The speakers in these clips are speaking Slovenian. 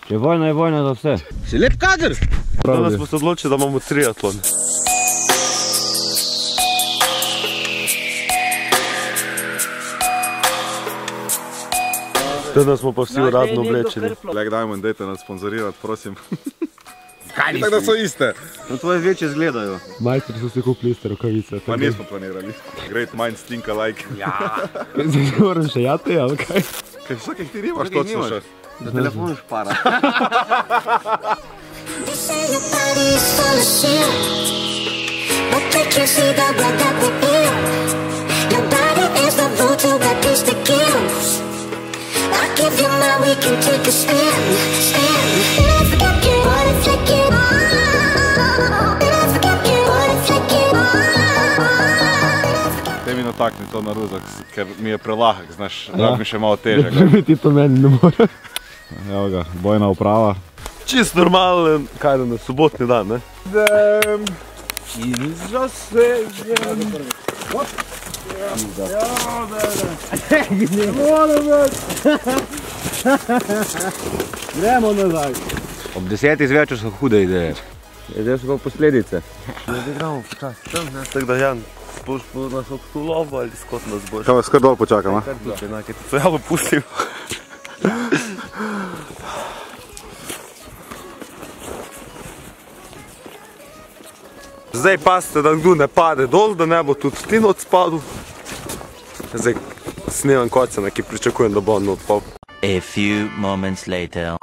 Je vojna za vse. Si lep kader. Danes smo se odločili, da imamo triatlon. Danes smo pa vsi uradno oblečeni. Black Diamond, dajte nas sponzorirati, prosim. Tako da so iste. No tvoje večje zgledajo. Majstri so si kupili iste rokavice. Pa nismo planirali. Great minds think alike. Ja. Zdaj moram še jati, ali kaj? Kaj vsakih ti nimaš točno še? Da telefon špara. Te mi natakni to na ruzak, ker mi je prelahak, znaš, da mi še malo težek. Ti to meni ne more. Evo ga, bojna uprava. Čist normalen, kaj da na sobotni dan, ne? In zasežem. Gremo nazaj. Ob 10 zvečer so hude ideje. Zdaj so pa posledice. Ne igramo počasi tam, ne? Tako da Jan, boš po nas obstulovo ali skot nas boš? Kaj vas kar dol počakam, a? Kar tukaj, kaj ti to javo pustil. Zdaj pazite, da kdo ne pade dol, da ne bo tudi ti not spadl. Zdaj snemam kocena, ki pričakujem, da bo on odpal. A few moments later.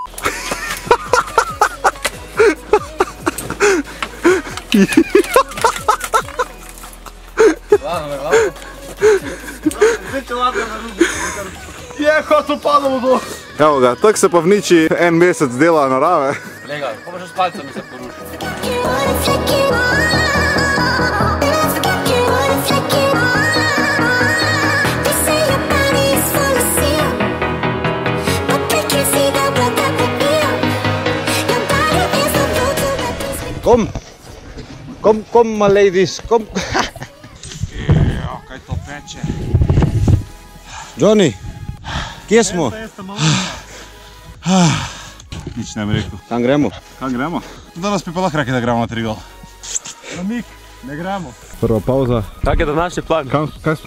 Je, kot upadamo dol. Evo ga, tako se pa v niči en mesec dela narave. Lega, pa še s palcami se porušil. Kom, my ladies, kom. Kaj to peče? Johnny, kje smo? Nič ne bi rekel. Kam gremo? Kam gremo? Danes bi pa lahko rekli, da gremo na Triglav. Namik, ne gremo. Prva pauza. Kak je današnji plan?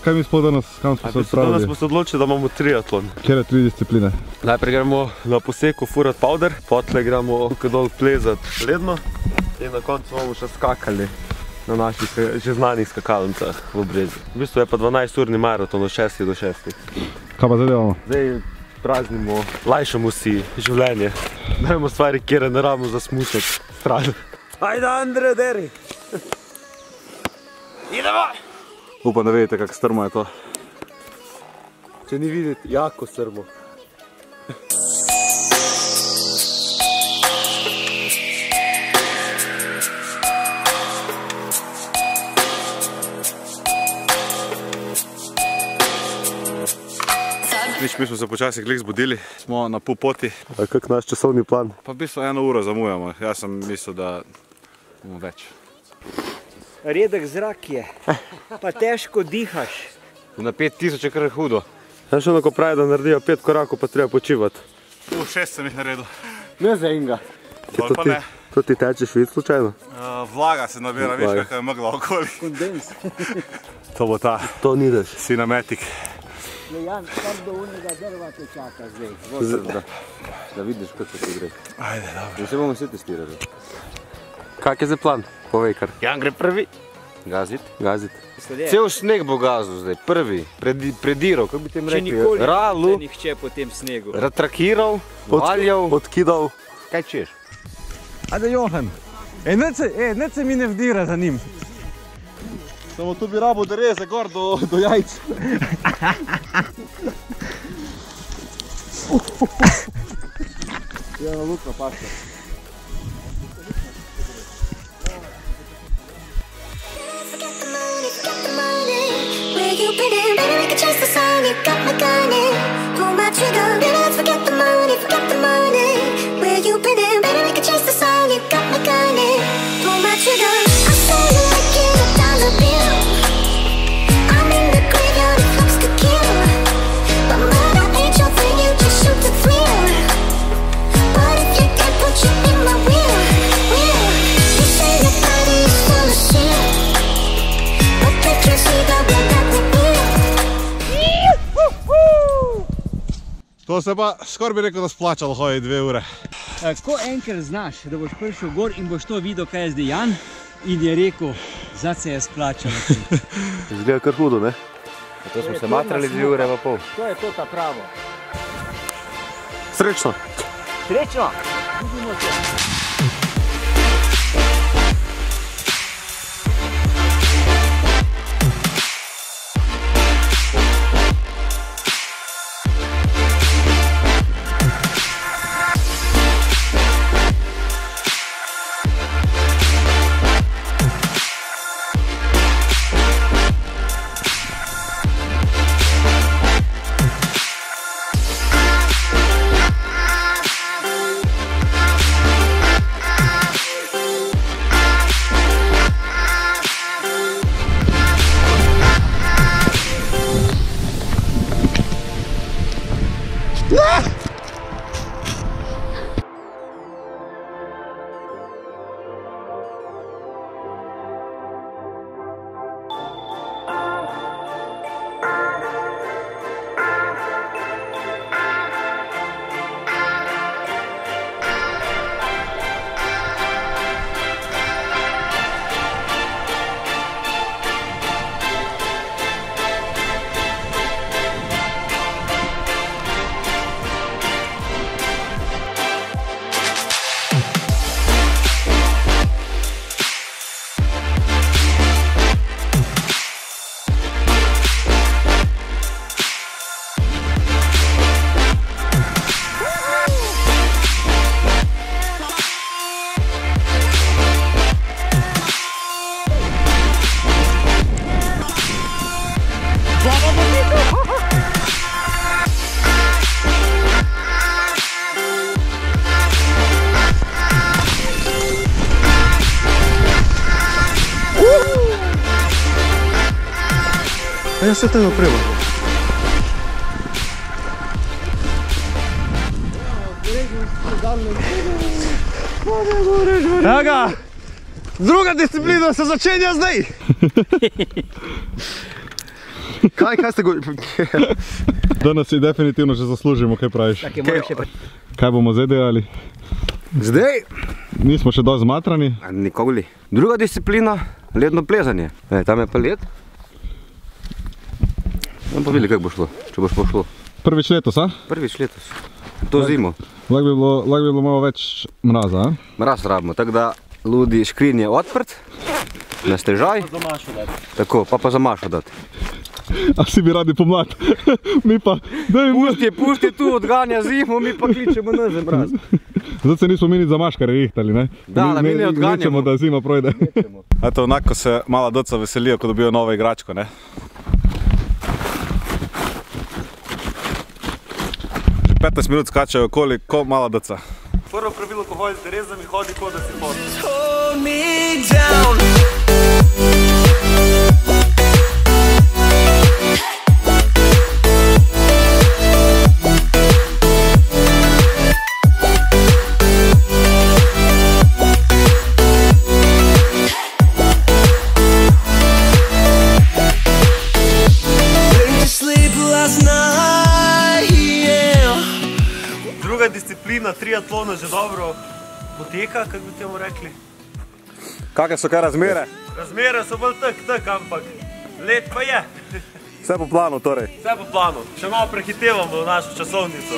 Kaj mi smo danes, kam smo se odpravili? Danes smo se odločili, da imamo triatlon. Kjer je 3 discipline? Najprej gremo na poseku furat powder, potle gremo tukaj dol plezat ledno in na koncu bomo še skakali na naših že znanih skakalnicah v Brezju. V bistvu je pa 12-urni maraton od 6 do 6. Kaj pa zdaj delamo? Zdaj praznimo, lajšamo si življenje. Dajmo stvari, kjer ne rabimo zasmučati stran. Ajde, Andre, deri! Idemo! Upam, da vidite, kako strmo je to. Če ni videti, jako strmo. Nič, mi smo se počasi glih zbudili, smo na pol poti. A kak naš časovni plan? Pa v bistvu 1 uro zamujamo, jaz sem mislil, da bomo več. Redek zrak je, pa težko dihaš. Na 5000 je kar hudo. Ja, še onako pravi, da naredijo 5 korakov, pa treba počivati. 6 sem jih naredil. Ne za enega. Bolj pa ne. To ti tečeš vid slučajno? Vlaga se nabira, veš kakaj je megla okoli. Kondens. To bo ta To ni daš. Cinematic. Jan, kam do unega drva te čaka zdaj. Da vidiš, kako se gre. Ajde, dobro. In se bomo vsi testirali. Kak je zdaj plan? Povej kar. Jan gre prvi. Gazit. Gazit. Cel sneg bo gazil zdaj, prvi. Prediral, kako bi tem Če rekli. nikoli Ralu, ne nihče po tem snegu. ratrakiral, valjal. Odkidal. Kaj češ? Ajde, Johan. Nec se mi ne vdira za njim. Samo tu bi rabo dereze gor do jajc. Ja, na lukno pašta. But murder ain't your thing, you just shoot to thrill. But if you To se pa skoraj bi rekel, da splačalo hoditi 2 ure. Ko enkrat znaš, da boš prišel gor in boš to videl, kaj je zdaj Jan, in je rekel, zdaj se je splačalo. Izgleda kar hudo, ne? To smo se matrali 2 ure pa pol. To je to ta pravo. Srečno! Srečno! Vidimo se. A ja se tega prema. Evo ga! Druga disciplina se začenja zdaj! Kaj ste govorili? Danes si definitivno že zaslužimo, kaj praviš. Kaj bomo zdaj delali? Zdaj? Nismo še dosti zmatrani. Nikoli. Druga disciplina, ledno plezanje. Tam je pa led. Pa videli, kako bo šlo, če boš pošlo. Prvič letos, a? Prvič letos. To zimo. Lahko bi bilo malo več mraza, a? Mraz rabimo, tako da ludi škrin je odprt, na stežaj. Tako, pa za mašo dati. A si bi radi pomlad? Mi pa... Pušti tu, odganja zimo, mi pa kličemo nazaj mraz. Zdaj se nismo mi nič za maškare rihtali, ne? Da, mi ne odganjamo. Nečemo, da zima projde. Eto, onako se mala deca veselijo, ko dobijo novo igračko, ne? 15 minut skačajo okoli, ko mala deca. Prvo pravilo, ko hodi z derezami, hodi ko da si pod. Druga disciplina triatlona že dobro poteka, kako bi temu rekli. Kakve so kaj razmere? Razmere so bolj tak, ampak let pa je. Vse po planu torej. Vse po planu. Še malo prehitevamo v našo časovnico.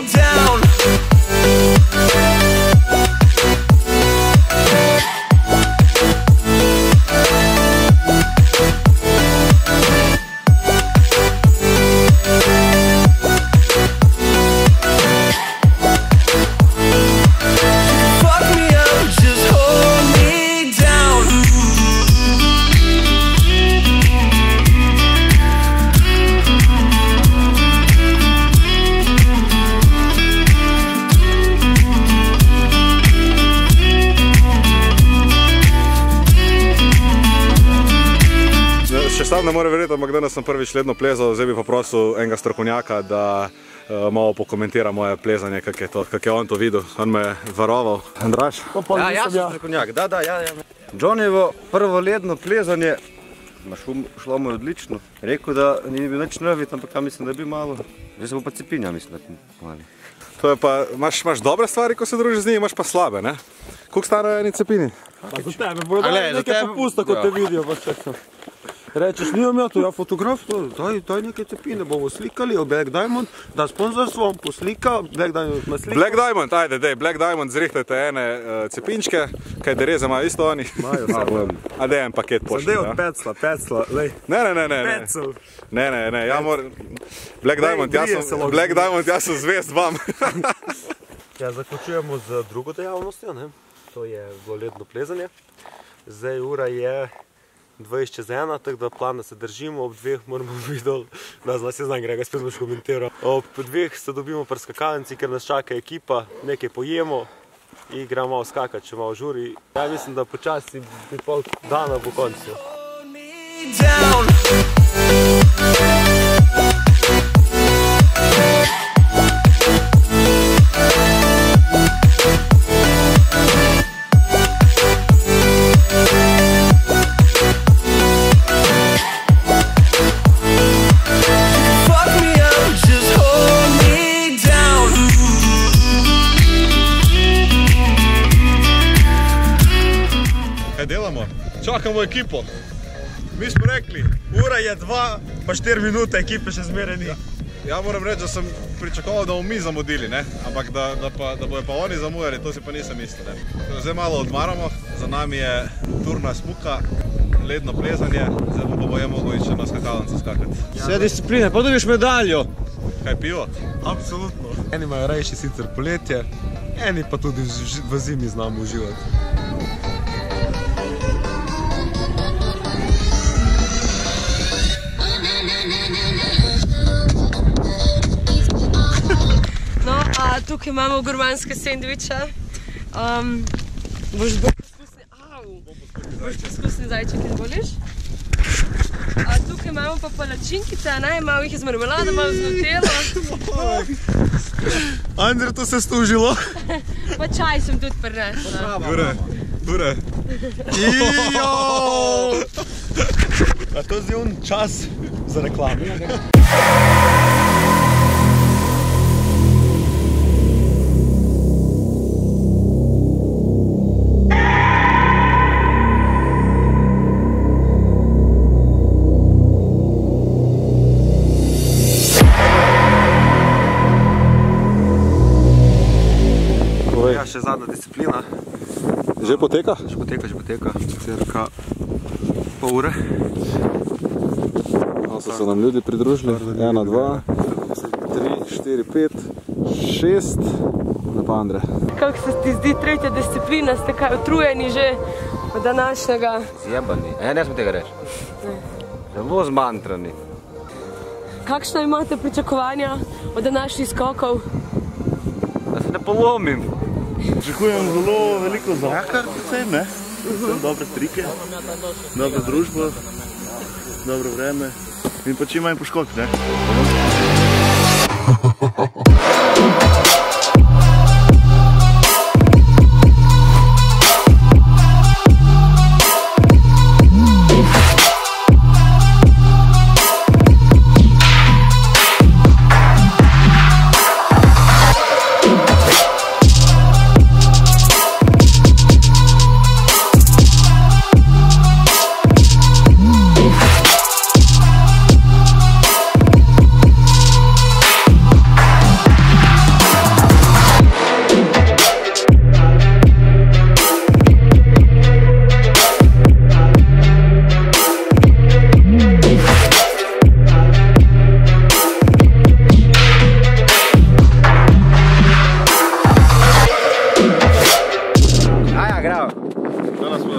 Sam ne more verjeti, ampak danes sem prvič ledno plezal, zdaj bi pa prosil enega strokovnjaka, da malo pokomentira moje plezanje, kak je on to videl. On me je varoval. Andraž? Ja, jaz sem strokovnjak, ja. Johnnyvo prvo ledno plezanje, šlo mu je odlično. Rekel, da ni bil nič nervit, ampak ja mislim, da je bil malo. Zdaj se bo pa cepinja, mislim, da mali. To je pa, imaš dobre stvari, ko se družiš z njimi, imaš pa slabe, ne? Koliko stanejo eni cepini? Pa za tebe, bodo dali nekaj popusta, kot te vidijo. Rečeš, nimam ja, to ja fotograf, daj nekaj cepine, bomo slikali, Black Diamond, da sponzorstvo poslika, Black Diamond me slika. Black Diamond, ajde, dej, Black Diamond, zrihtajte ene cepinčke, kaj dereze imajo isto oni. Imajo, A dej en paket pošli. Zdaj od pecla, lej. Ne. Pecel. Ne, ja moram, Black Diamond, jaz sem zvest vam. Ja, zaključujemo z drugo dejavnostjo, ne? To je ledno plezanje. Zdaj ura je 20:01, tako da plana se držimo, ob 2 moramo videti, da nas je znam, Grega, spet boš komentiral. Ob 2 se dobimo pri skakalnici, ker nas čaka ekipa, nekaj pojemo in gremo malo skakati, če malo žuri. Ja, mislim, da počasi pol dana bo koncu. Čakamo ekipo. Mi smo rekli, ura je 2 pa 4 minute, ekipe še zmeraj ni. Ja moram reči, da sem pričakoval, da bomo mi zamudili, ne? Ampak da bojo pa oni zamujali, to si pa nisem mislil, ne? Zdaj malo odmaramo, za nami je turna smuka, ledno plezanje, zdaj pa bojo mogel iti še na skakalnico skakati. Vse discipline, pa dobiš medaljo. Kaj pivo? Absolutno. Eni imajo rajši sicer poletje, eni pa tudi v zimi znamo uživati. Tukaj imamo gurmanske sendviče. Boš poskusni zajček, izvoliš? Tukaj imamo pa palačinkice, malo jih je z marmelado, malo z nutelo. Andrej, to se stužilo. Pa čaj sem tudi prinesla. Dure. Ijo! A to zdaj on čas za reklamo. Ja, še zadnja disciplina. Že poteka? Že poteka. Cirka pol ure. So se nam ljudi pridružili. 1, 2, 3, 4, 5, 6. Ne pa Andre. Kako se ti zdi tretja disciplina? Ste kaj utrujeni že od današnjega? Zjebani. Ne smo tega reči. Zelo zmantrani. Kakšno imate pričakovanja od današnjih skokov? Da se ne polomim. Pričakujem zelo veliko zraka, predvsem, ne? Dobre trike, dobro družbo, dobro vreme in pa čim manj poškodb, ne?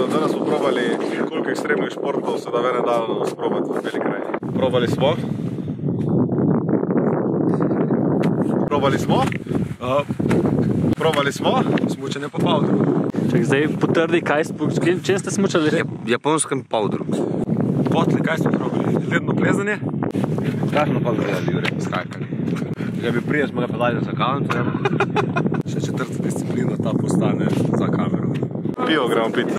Danes smo probali koliko ekstremnih športov se da vene dalo sprobati v Beli krajini. Probali smo Smučanje po powderu. Zdaj potrdi, čem ste smučali? Japonskem powderu. Potlej, kaj smo probali? Ledno plezanje? Kakšno pa gledali, Jure, skakali. Že bi prije smo ga pedali za kavancu, Še četrta disciplina ta postane za kamero. Pivo gremo piti.